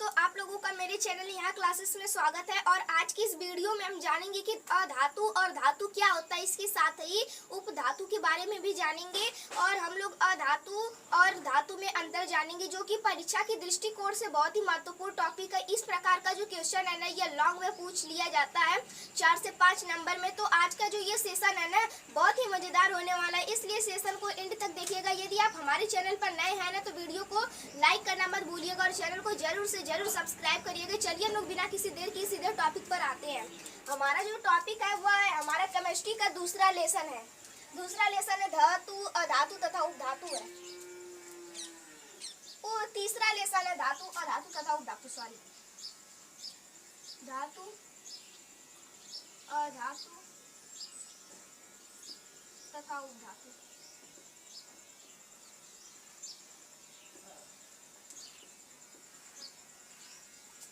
दोस्तों, आप लोगों का मेरे चैनल यहाँ क्लासेस में स्वागत है। और आज की इस वीडियो में हम जानेंगे कि अधातु और धातु क्या होता है। इसके साथ ही उपधातु के बारे में भी जानेंगे और हम लोग अधातु और धातु में अंतर जानेंगे, जो कि परीक्षा की दृष्टिकोण से बहुत ही महत्वपूर्ण टॉपिक है। इस प्रकार का जो क्वेश्चन है ना, ये लॉन्ग में पूछ लिया जाता है 4 से 5 नंबर में। तो आज का जो ये सेशन है ना, बहुत ही मजेदार होने वाला है, इसलिए सेशन को एंड तक देखिएगा। यदि आप हमारे चैनल पर नए हैं ना, तो वीडियो को लाइक करना मत भूलिएगा और चैनल को जरूर से जरूर सब्सक्राइब करिएगा। चलिए हम लोग बिना किसी देर की सीधे टॉपिक पर आते हैं। हमारा जो टॉपिक है वह है हमारा केमिस्ट्री का दूसरा लेसन है। दूसरा लेसन है धातु, अधातु तथा उपधातु है। और तीसरा लेसन है धातु, अधातु तथा उपधातु। सॉरी, धातु, अधातु तथा उपधातु।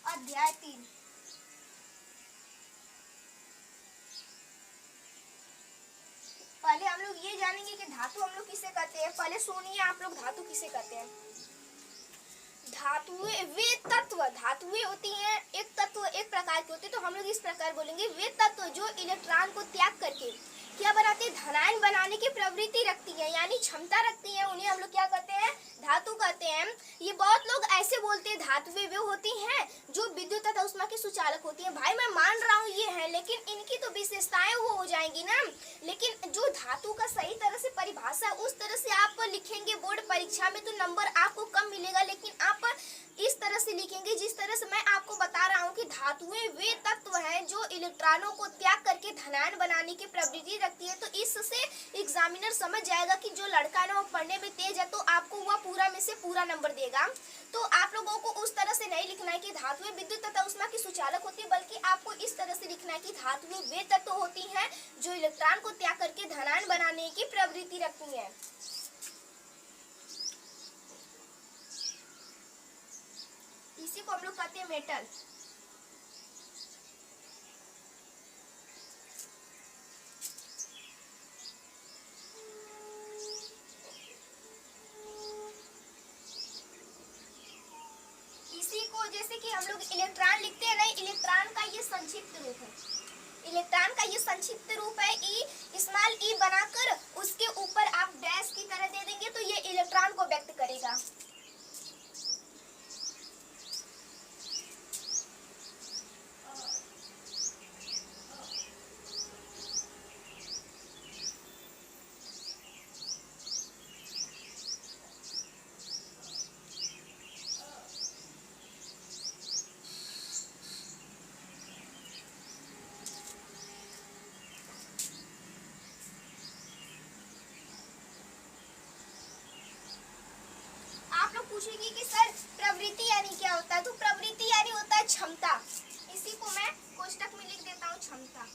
अध्याय 3। पहले हम लोग ये जानेंगे कि धातु हम लोग किसे कहते हैं। पहले सुनिए आप लोग, धातु किसे कहते हैं। धातुएं वे तत्व, धातुएं होती हैं एक तत्व, एक प्रकार के होते हैं। तो हम लोग इस प्रकार बोलेंगे, वे तत्व जो इलेक्ट्रॉन को त्याग करके क्या बनाते हैं, धनायन बनाने की प्रवृत्ति रखती है, यानी क्षमता रखती है, उन्हें हम लोग क्या कहते हैं, धातु कहते हैं। ये बहुत लोग ऐसे बोलते हैं धातुएं वे होती हैं जो विद्युत तथा ऊष्मा की सुचालक होती हैं। भाई मैं मान रहा हूँ ये है, लेकिन इनकी तो विशेषताएं वो हो जाएंगी ना। लेकिन जो धातु का सही तरह से परिभाषा उस तरह से आप लिखेंगे बोर्ड परीक्षा में, तो नंबर आपको कम मिलेगा। लेकिन आप इस तरह से लिखेंगे जिस तरह से मैं आपको बता रहा हूँ कि धातुएं वे तत्व हैं जो इलेक्ट्रॉनों को त्याग करके धनायन बनाने की प्रवृत्ति रखती है। तो इससे एग्जामिनर समझ जाएगा कि जो लड़का है ना वो पढ़ने में तेज है, तो आपको वह पूरा में से पूरा नंबर देगा। तो आप लोगों को उस तरह से नहीं लिखना है कि धातुएं विद्युत तथा ऊष्मा की सुचालक होती है, बल्कि आपको इस तरह से लिखना है कि धातुएं वे तत्व होती हैं जो इलेक्ट्रॉन को त्याग करके धनायन बनाने की प्रवृत्ति रखती है। इसी को हम लोग कहते हैं मेटल। इसी को जैसे कि हम लोग इलेक्ट्रॉन लिखते हैं ना, इलेक्ट्रॉन का ये संक्षिप्त रूप है। इलेक्ट्रॉन का ये संक्षिप्त रूप है ई, स्मॉल ई बनाकर उसके ऊपर आप डैश की तरह दे देंगे तो ये इलेक्ट्रॉन को व्यक्त करेगा। पूछेगी कि सर प्रवृत्ति यानी क्या होता है, तो प्रवृत्ति यानी होता है क्षमता। इसी को मैं कोष्टक में लिख देता हूँ, क्षमता।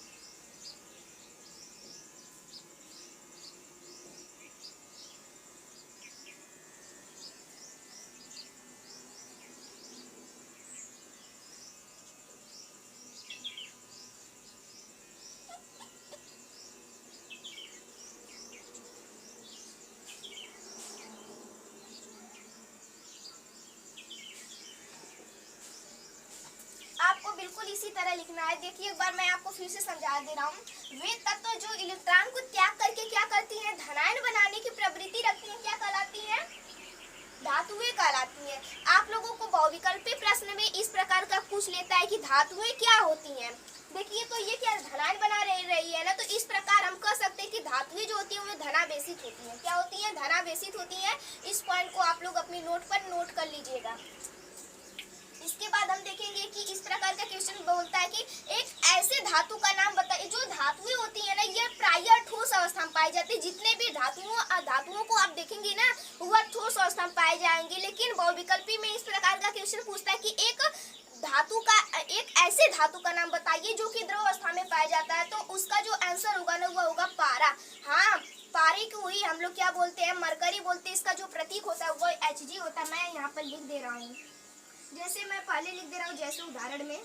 बिल्कुल इसी तरह लिखना है। देखिए एक बार मैं आपको फिर से समझा दे रहा हूँ। वे तत्व जो इलेक्ट्रॉन को त्याग करके क्या करती हैं, धनायन बनाने की प्रवृत्ति रखती हैं, क्या कहलाती हैं, धातुएं कहलाती हैं। आप लोगों को बहुविकल्पी प्रश्न में इस प्रकार का पूछ लेता है कि धातुएं क्या होती हैं। देखिए तो ये क्या धनायन बना रही है ना, तो इस प्रकार हम कह सकते हैं कि धातुएं जो होती हैं वे धनावेशित होती हैं। क्या होती हैं, धनावेशित होती हैं। इस पॉइंट को आप लोग अपनी नोट पर नोट कर लीजिएगा। इसके बाद हम देखेंगे कि इस प्रकार का क्वेश्चन बोलता है कि एक ऐसे धातु का नाम बताइए। जो धातुएं होती है ना, ये प्रायः ठोस अवस्था में पाई जाती है। जितने भी धातुओं को आप देखेंगे ना, वह ठोस अवस्था में पाए जाएंगे। लेकिन बहुविकल्पी में इस प्रकार का क्वेश्चन पूछता है कि एक ऐसे धातु का नाम बताइए जो कि द्रव अवस्था में पाया जाता है। तो उसका जो आंसर होगा ना, वह होगा पारा। हाँ, पारे को ही हम लोग क्या बोलते हैं, मरकरी बोलते हैं। इसका जो प्रतीक होता है वह Hg होता है। मैं यहाँ पर लिख दे रहा हूँ, जैसे मैं पहले लिख दे रहा हूँ, जैसे उदाहरण में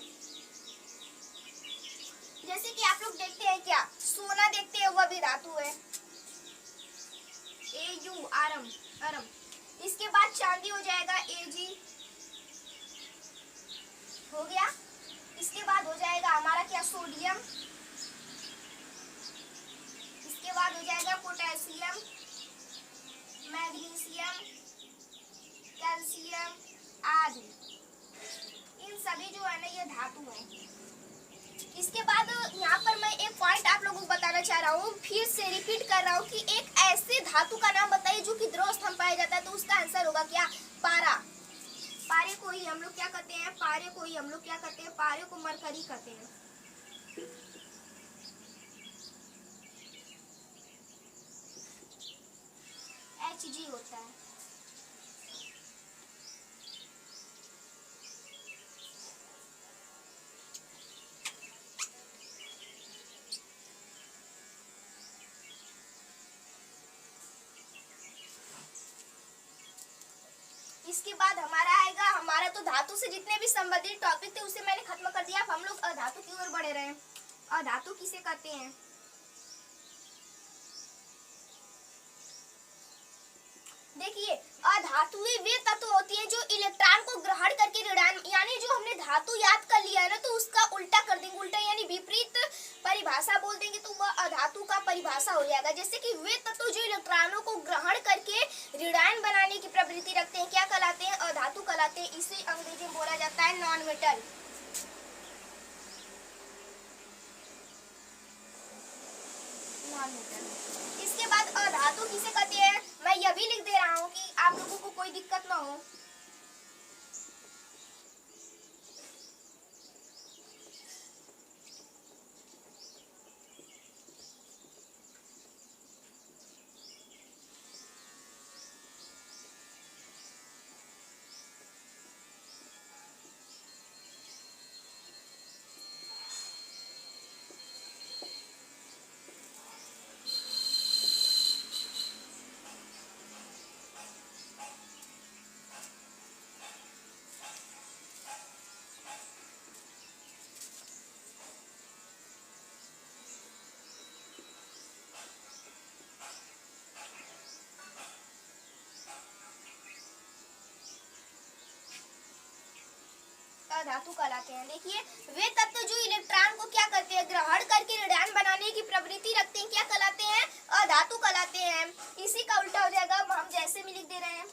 जैसे कि आप लोग देखते हैं, क्या सोना देखते हैं, वह भी धातु है, Au आरम। इसके बाद चांदी हो जाएगा Ag। सोडियम, इसके बाद हो जाएगा पोटेशियम, मैग्नीशियम, कैल्शियम आदि। इन सभी जो है ना ये धातु है। इसके बाद यहाँ पर मैं एक पॉइंट आप लोगों को बताना चाह रहा हूँ, फिर से रिपीट कर रहा हूँ कि एक ऐसे धातु का नाम बताइए जो कि द्रव अवस्था में पाया जाता है। तो उसका आंसर होगा क्या? पारा। पारे को ही हम लोग क्या कहते हैं? पारे को ही हम लोग क्या कहते हैं? पारे को मरकरी कहते हैं। Hg होता है। इसके बाद हमारा आएगा, हमारा तो धातु से जितने भी संबंधित टॉपिक थे उसे मैंने खत्म कर दिया। अब हम लोग अधातु की ओर बढ़े रहे। अधातु किसे कहते हैं? देखिए, अधातुएं वे तत्व होती हैं जो इलेक्ट्रॉन को ग्रहण करके ऋणायन, यानी जो हमने धातु याद कर लिया है ना तो उसका उल्टा कर देंगे, उल्टा यानी विपरीत परिभाषा बोल देंगे तो वह अधातु का परिभाषा हो जाएगा। जैसे कि वे तत्व जो इलेक्ट्रॉनों को ग्रहण करके ऋणायन बनाने की प्रवृत्ति रखते हैं क्या कहलाते हैं? अधातु कहलाते हैं। इसे अंग्रेजी में बोला जाता है नॉन मेटल। इसके बाद अधातु किसे कहते हैं? मैं यह भी लिख दे रहा हूँ कि आप लोगों को कोई दिक्कत ना हो। अधातु कहलाते हैं। देखिए, वे तत्व जो इलेक्ट्रॉन को क्या करते हैं? ग्रहण करके ऋणायन बनाने की प्रवृत्ति रखते हैं क्या कहलाते हैं? अधातु कहलाते हैं। इसी का उल्टा हो जाएगा, हम जैसे में लिख दे रहे हैं।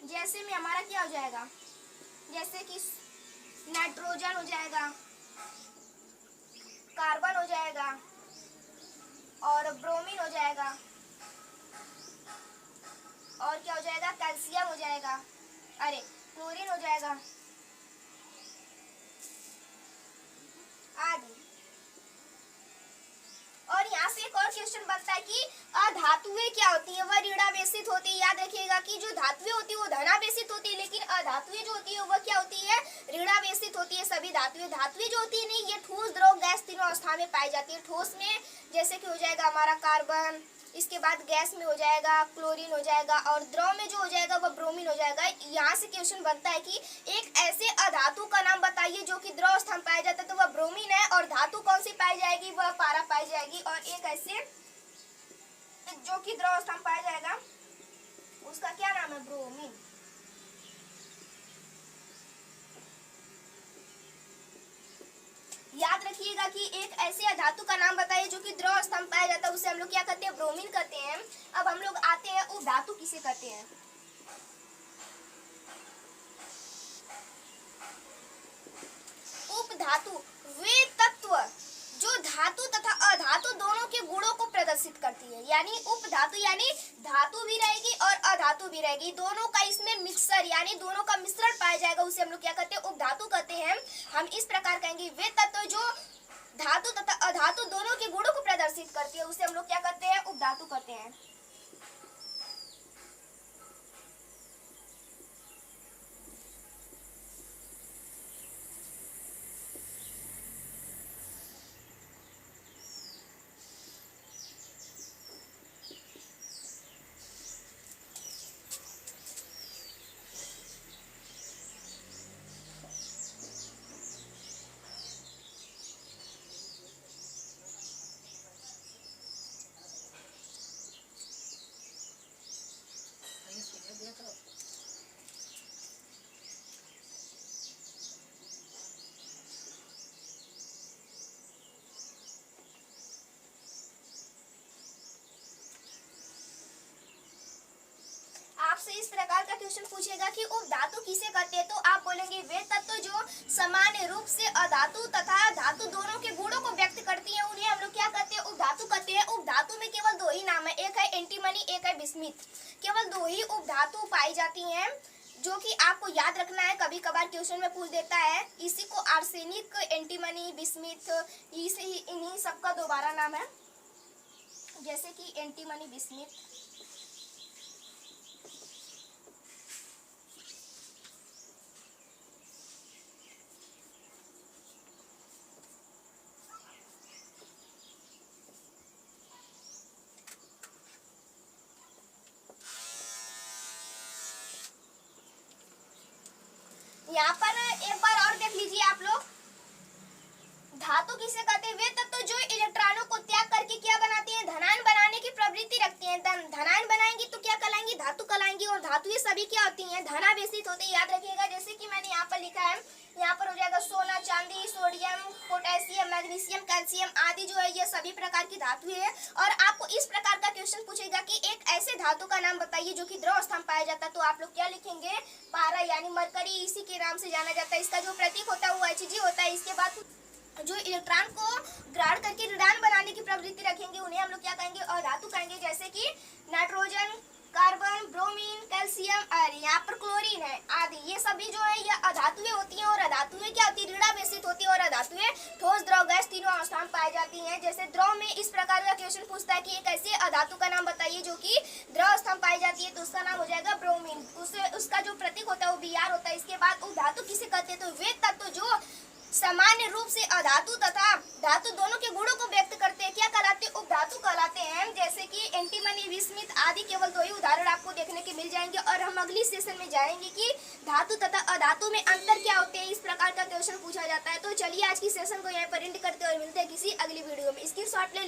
जैसे में हमारा क्या हो जाएगा? जैसे कि नाइट्रोजन हो जाएगा, कार्बन हो जाएगा और ब्रोमीन हो जाएगा, और क्या हो जाएगा? कैल्शियम हो जाएगा, अरे क्लोरीन हो जाएगा आदि। और यहाँ से एक और क्वेश्चन बनता है कि अधातुएं क्या होती है? वह ऋणावेशित होती है। याद रखिएगा कि जो धातुएं होती है वो धनावेशित होती है, लेकिन अधातुएं जो होती है वह क्या होती है? ऋणावेशित होती है। सभी धातुएं जो होती है नहीं, ये ठोस, द्रव, गैस तीनों अवस्था में पाई जाती है। ठोस में जैसे कि हो जाएगा हमारा कार्बन, इसके बाद गैस में हो जाएगा क्लोरीन हो जाएगा, और द्रव में जो हो जाएगा वह ब्रोमीन हो जाएगा। यहाँ से क्वेश्चन बनता है कि एक ऐसे अधातु का नाम बताइए जो कि द्रव अवस्था में पाया जाता है। तो वह ब्रोमीन है। और धातु कौन सी पाई जाएगी? वह पारा पाई जाएगी। और एक ऐसे जो कि द्रव अवस्था में पाया जाएगा उसका क्या नाम है? ब्रोमीन। याद रखिएगा कि एक ऐसे अधातु का नाम बताइए जो कि द्रव अवस्था में पाया जाता है, उसे हम लोग क्या कहते हैं? ब्रोमीन कहते हैं। अब हम लोग आते हैं उपधातु किसे कहते हैं? उपधातु वे तत्व जो धातु तथा अधातु दोनों के गुणों को प्रदर्शित करती है। यानी उपधातु यानी धातु भी रहेगी और अधातु भी रहेगी, दोनों का इसमें मिक्सर यानी दोनों का मिश्रण पाया जाएगा, उसे हम लोग क्या कहते हैं? उपधातु कहते हैं। हम इस प्रकार कहेंगे वे तत्व जो धातु तथा अधातु दोनों के गुणों को प्रदर्शित करती है, उसे हम लोग क्या कहते हैं? उपधातु कहते हैं। क्वेश्चन पूछेगा कि उपधातु किसे कहते हैं, तो आप बोलेंगे वे तत्व जो सामान्य रूप से अधातु तथा धातु दोनों के गुणों को व्यक्त करती हैं उन्हें हम लोग क्या कहते हैं, उपधातु कहते हैं। उपधातु में केवल दो ही नाम है, एक है एंटीमनी, एक है बिस्मिथ। केवल दो ही उपधातु पाई जाती हैं जो कि आपको याद रखना है, कभी कभार क्वेश्चन में पूछ देता है। इसी को आर्सेनिक, एंटीमनी, बिस्मिथ, इन्हीं सबका दोबारा नाम है, जैसे कि एंटीमनी, बिस्मिथ। यहाँ पर एक बार और देख लीजिए आप लोग, धातु किसे कहते हैं, वे तत्व जो इलेक्ट्रॉनों को त्याग करके क्या बनाती हैं, धनायन बनाने की प्रवृत्ति रखती हैं। धनायन बनाएंगी तो क्या कहलाएंगी, धातु कहलाएंगी। और धातु ये सभी क्या होती हैं, धनावेशित होती है, याद रखिएगा। जैसे कि मैंने यहाँ पर लिखा है, यहाँ पर हो जाएगा सोना, चांदी, सोडियम, पोटेशियम, मैग्नीशियम, कैल्शियम आदि जो है ये सभी प्रकार की धातु है। और आपको इस प्रकार का क्वेश्चन पूछेगा कि एक ऐसे धातु का नाम बताइए जो कि द्रव अवस्था में पाया जाता है, तो आप लोग क्या लिखेंगे, पारा यानी मरकरी, इसी के नाम से जाना जाता है। इसका जो प्रतीक होता है वो Hg होता है। इसके बाद जो इलेक्ट्रॉन को ग्रहण करके ऋणायन बनाने की प्रवृत्ति रखेंगे उन्हें हम लोग क्या कहेंगे, और धातु कहेंगे, जैसे कि नाइट्रोजन, कार्बन, ब्रोमीन, कैल्शियम और यहाँ पर क्लोरीन है आदि। ये सभी जो है ये अधातुएं होती हैं। और अधातुएं क्या होती है, ऋणावेशित होती है। और अधातुएं ठोस, द्रव, गैस तीनों अवस्था में पाई जाती हैं। जैसे द्रव में इस प्रकार का क्वेश्चन पूछता है कि एक ऐसे अधातु का नाम बताइए जो कि द्रव अवस्था में पाई जाती है, तो उसका नाम हो जाएगा ब्रोमीन। उसका जो प्रतीक होता है वो Br होता है। इसके बाद उपधातु किसे कहते हैं, तो वे तत्व जो सामान्य रूप से अधातु तथा धातु दोनों के गुणों को व्यक्त करते हैं क्या कहलाते हैं, उपधातु कहलाते हैं। जैसे कि एंटीमनी, बिस्मिथ आदि केवल दो ही उदाहरण आपको देखने के मिल जाएंगे। और हम अगली सेशन में जानेंगे कि धातु तथा अधातु में अंतर क्या होते हैं। इस प्रकार का क्वेश्चन पूछा जाता है। तो चलिए आज की सेशन को यहाँ पर एंड करते हैं और मिलते हैं किसी अगली वीडियो में। स्क्रीनशॉट ले